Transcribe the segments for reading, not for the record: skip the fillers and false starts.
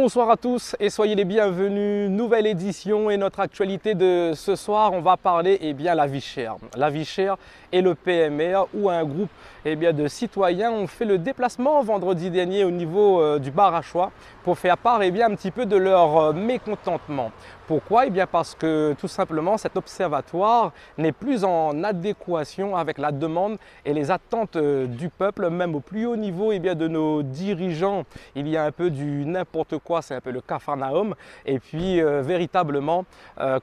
Bonsoir à tous et soyez les bienvenus. Nouvelle édition et notre actualité de ce soir, on va parler la vie chère. La vie chère et le PMR où un groupe de citoyens ont fait le déplacement vendredi dernier au niveau du bar à choix pour faire part un petit peu de leur mécontentement. Pourquoi? Parce que tout simplement cet observatoire n'est plus en adéquation avec la demande et les attentes du peuple, même au plus haut niveau de nos dirigeants. Il y a un peu du n'importe quoi, c'est un peu le capharnaüm, et puis véritablement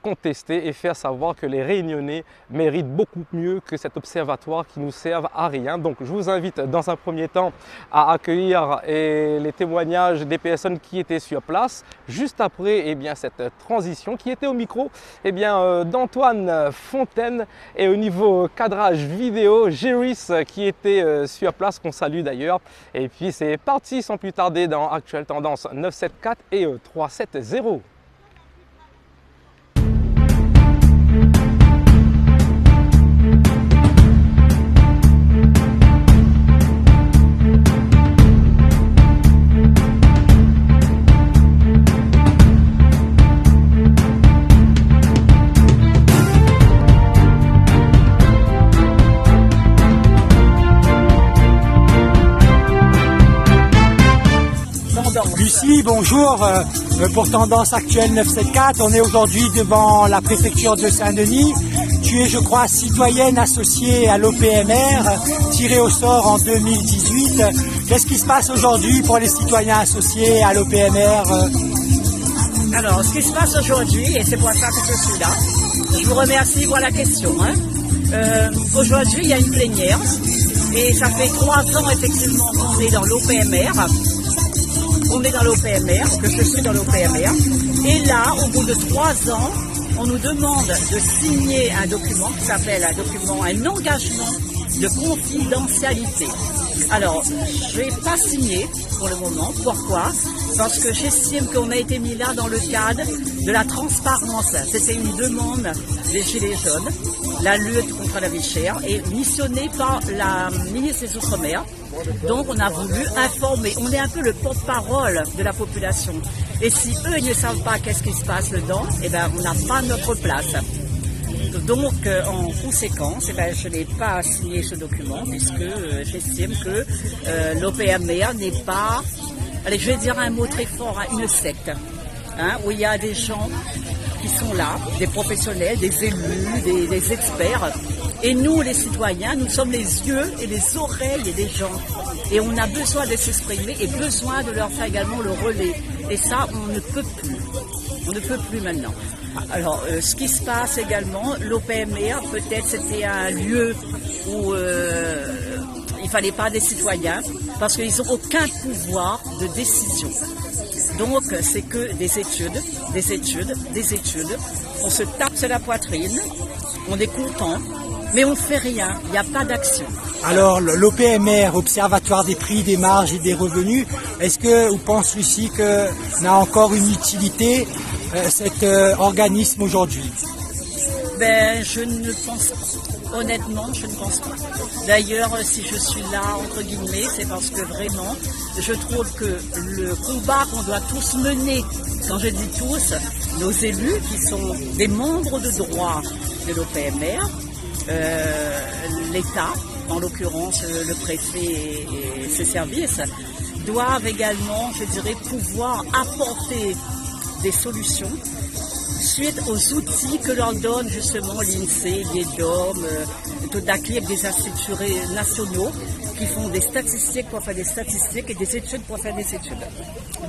contester et faire savoir que les Réunionnais méritent beaucoup mieux que cet observatoire qui nous serve à rien. Donc je vous invite dans un premier temps à accueillir les témoignages des personnes qui étaient sur place, juste après cette transition qui était au micro d'Antoine Fontaine et au niveau cadrage vidéo, Géris qui était sur place, qu'on salue d'ailleurs. Et puis c'est parti sans plus tarder dans Actuelle Tendance 974 et 370. Lucie, bonjour. Pour Tendance Actuelle 974, on est aujourd'hui devant la préfecture de Saint-Denis. Tu es, je crois, citoyenne associée à l'OPMR, tirée au sort en 2018. Qu'est-ce qui se passe aujourd'hui pour les citoyens associés à l'OPMR? Alors, ce qui se passe aujourd'hui, et c'est pour ça que je suis là, je vous remercie pour la question. Aujourd'hui, il y a une plénière, et ça fait 3 ans effectivement qu'on est dans l'OPMR. On est dans l'OPMR, que je suis dans l'OPMR, et là, au bout de 3 ans, on nous demande de signer un document qui s'appelle un engagement de confidentialité. Alors, je ne vais pas signer pour le moment. Pourquoi? Parce que j'estime qu'on a été mis là dans le cadre de la transparence. C'était une demande des Gilets jaunes, la lutte contre la vie chère, et missionnée par la ministre des Outre-mer. Donc on a voulu informer, on est un peu le porte-parole de la population. Et si eux ils ne savent pas qu'est-ce qui se passe dedans, on n'a pas notre place. Donc en conséquence, je n'ai pas signé ce document puisque j'estime que l'OPMR n'est pas, allez, je vais dire un mot très fort, une secte, où il y a des gens qui sont là, des professionnels, des élus, des experts. Et nous, les citoyens, nous sommes les yeux et les oreilles des gens. Et on a besoin de s'exprimer et besoin de leur faire également le relais. Et ça, on ne peut plus. On ne peut plus maintenant. Alors, ce qui se passe également, l'OPMR, peut-être c'était un lieu où il ne fallait pas des citoyens parce qu'ils n'ont aucun pouvoir de décision. Donc, c'est que des études. On se tape sur la poitrine, on est content, mais on ne fait rien, il n'y a pas d'action. Alors, l'OPMR, Observatoire des prix, des marges et des revenus, est-ce que vous pensez, Lucie, qu'on a encore une utilité, cet organisme aujourd'hui? Je ne pense pas. Honnêtement, je ne pense pas. D'ailleurs, si je suis là, entre guillemets, c'est parce que vraiment, je trouve que le combat qu'on doit tous mener, quand je dis tous, nos élus qui sont des membres de droit de l'OPMR, l'État, en l'occurrence le préfet et ses services, doivent également, je dirais, pouvoir apporter des solutions suite aux outils que leur donne justement l'INSEE, l'IEDOM, Todaki, avec des instituts nationaux qui font des statistiques pour faire des statistiques et des études pour faire des études.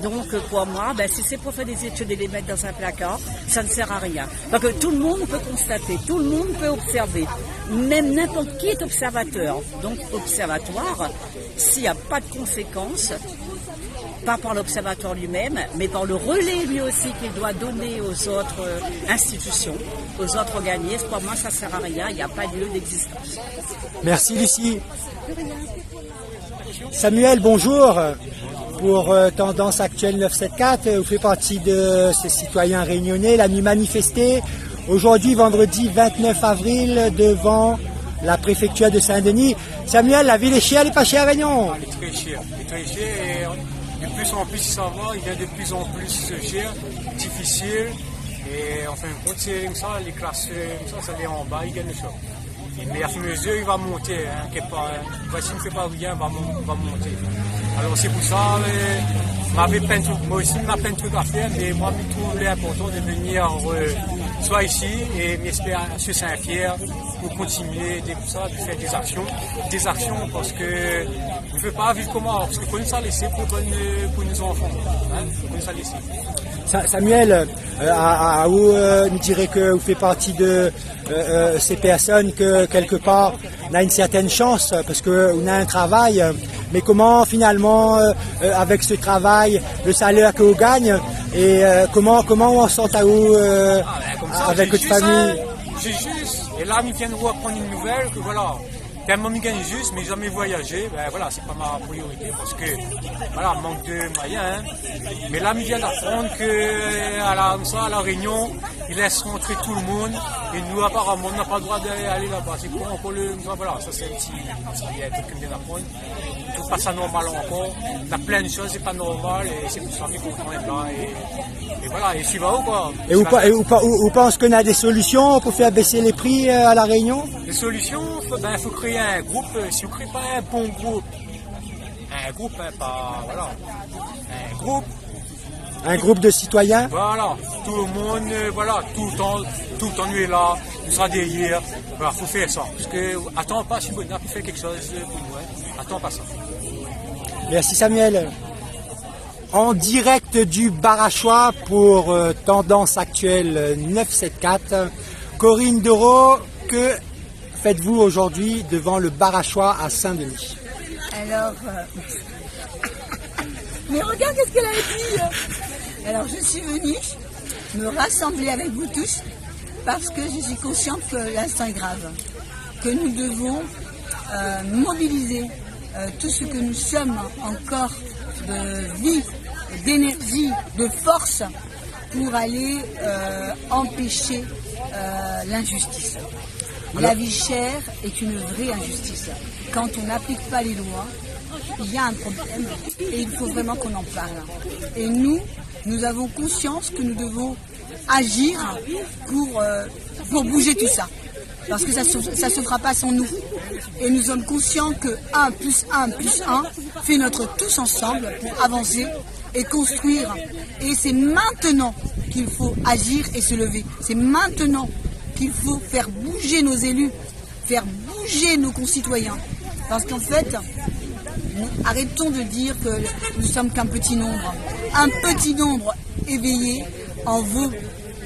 Donc pour moi, si c'est pour faire des études et les mettre dans un placard, ça ne sert à rien. Parce que tout le monde peut constater, tout le monde peut observer, même n'importe qui est observateur. Donc observatoire, s'il n'y a pas de conséquences, pas par l'observatoire lui-même, mais par le relais lui aussi qu'il doit donner aux autres institutions, aux autres organismes. Pour moi, ça ne sert à rien, il n'y a pas lieu d'existence. Merci Lucie. Samuel, bonjour. Pour Tendance Actuelle 974, vous faites partie de ces citoyens réunionnais, la nuit manifestée. Aujourd'hui, vendredi 29 avril, devant la préfecture de Saint-Denis. Samuel, la ville est chère, elle n'est pas chère à Réunion? Elle est très chère. Elle est très chère. de plus en plus ça va, il devient de plus en plus cher, difficile. Et en fin de compte, c'est comme ça, les classes, ça vient en bas, ils gagnent ça. Mais à ce mesure, il va monter, hein, s'il ne fait pas rien, il va monter. Alors c'est pour ça, moi aussi, ma peine de trucs à faire, mais moi, je trouve l'important de venir soit ici et m'espérer sur Saint-Pierre pour continuer de faire des actions parce que on ne peut pas vivre comme parce que pour nous ça laisser pour nos enfants, hein, pour nous ça laisser. Samuel, vous me direz que vous faites partie de ces personnes que quelque part on a une certaine chance parce qu'on a un travail, mais comment finalement avec ce travail, le salaire que vous gagnez et comment on sent à vous avec votre famille? J'ai juste, et là ils viennent reprendre une nouvelle que voilà. Tellement je gagne juste, mais jamais voyager, ben voilà, c'est pas ma priorité parce que voilà, manque de moyens. Hein. Mais là, il vient d'apprendre qu'à la Réunion, ils laissent rentrer tout le monde et nous, apparemment, on n'a pas le droit d'aller là-bas. C'est quoi encore voilà, ça c'est un petit truc qui vient d'apprendre. Je trouve pas ça normal encore. Il y a plein de choses, c'est pas normal et c'est pour ça qu'on comprend pas. Et voilà, et tu vas où quoi? Et vous pensez qu'on a des solutions pour faire baisser les prix à la Réunion? Des solutions, il faut créer un groupe. Si vous ne créez pas un bon groupe, un groupe de citoyens. Voilà, tout le monde, tout le temps nous est là, nous sera derrière. Voilà, faut faire ça. Parce que attends pas si vous avez fait quelque chose pour nous, hein. Attends pas ça. Merci Samuel. En direct du Barachois pour Tendance Actuelle 974. Corinne Doro, que faites-vous aujourd'hui devant le Barachois à Saint-Denis? Alors, mais regarde ce qu'elle a dit. Alors, je suis venue me rassembler avec vous tous parce que je suis consciente que l'instant est grave, que nous devons mobiliser tout ce que nous sommes encore de vie, d'énergie, de force pour aller empêcher l'injustice. La vie chère est une vraie injustice. Quand on n'applique pas les lois, il y a un problème et il faut vraiment qu'on en parle. Et nous avons conscience que nous devons agir pour bouger tout ça. Parce que ça se fera pas sans nous. Et nous sommes conscients que 1 + 1 + 1 fait notre tous ensemble pour avancer et construire. Et c'est maintenant qu'il faut agir et se lever. C'est maintenant qu'il faut faire bouger nos élus, faire bouger nos concitoyens. Parce qu'en fait, arrêtons de dire que nous sommes qu'un petit nombre. Un petit nombre éveillé en vaut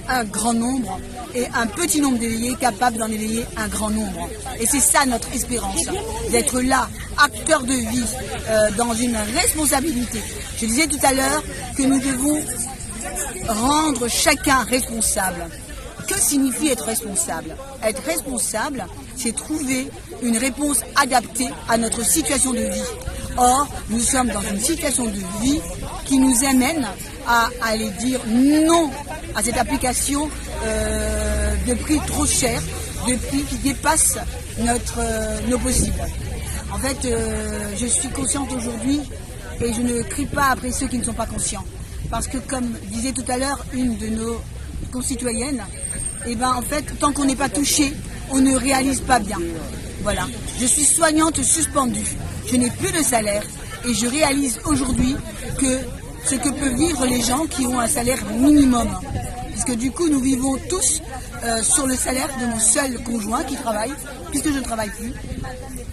un grand nombre et un petit nombre d'éveillés capable d'en éveiller un grand nombre. Et c'est ça notre espérance, d'être là, acteurs de vie, dans une responsabilité. Je disais tout à l'heure que nous devons rendre chacun responsable. Que signifie être responsable? Être responsable, c'est trouver une réponse adaptée à notre situation de vie. Or, nous sommes dans une situation de vie qui nous amène à aller dire non à cette application de prix trop cher, de prix qui dépasse nos possibles. En fait, je suis consciente aujourd'hui et je ne crie pas après ceux qui ne sont pas conscients. Parce que comme disait tout à l'heure une de nos concitoyennes, en fait, tant qu'on n'est pas touché, on ne réalise pas bien. Voilà. Je suis soignante suspendue. Je n'ai plus de salaire et je réalise aujourd'hui que ce que peuvent vivre les gens qui ont un salaire minimum. Puisque du coup, nous vivons tous sur le salaire de mon seul conjoint qui travaille, puisque je ne travaille plus,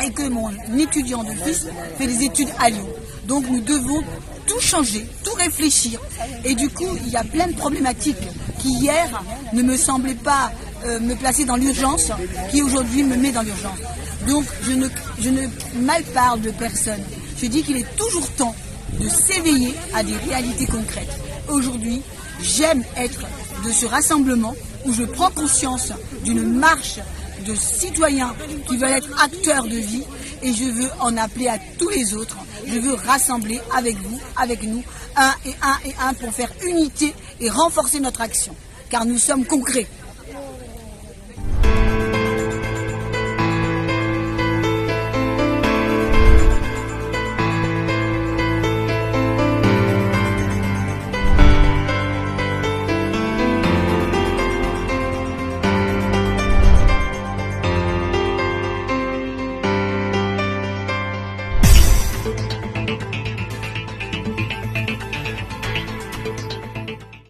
et que mon étudiant de fils fait des études à Lyon. Donc nous devons tout changer, tout réfléchir. Et du coup, il y a plein de problématiques qui hier ne me semblaient pas me placer dans l'urgence, qui aujourd'hui me met dans l'urgence. Donc je ne mal parle de personne. Je dis qu'il est toujours temps de s'éveiller à des réalités concrètes. Aujourd'hui, j'aime être de ce rassemblement où je prends conscience d'une marche de citoyens qui veulent être acteurs de vie et je veux en appeler à tous les autres. Je veux rassembler avec vous, avec nous, un et un pour faire unité et renforcer notre action. Car nous sommes concrets.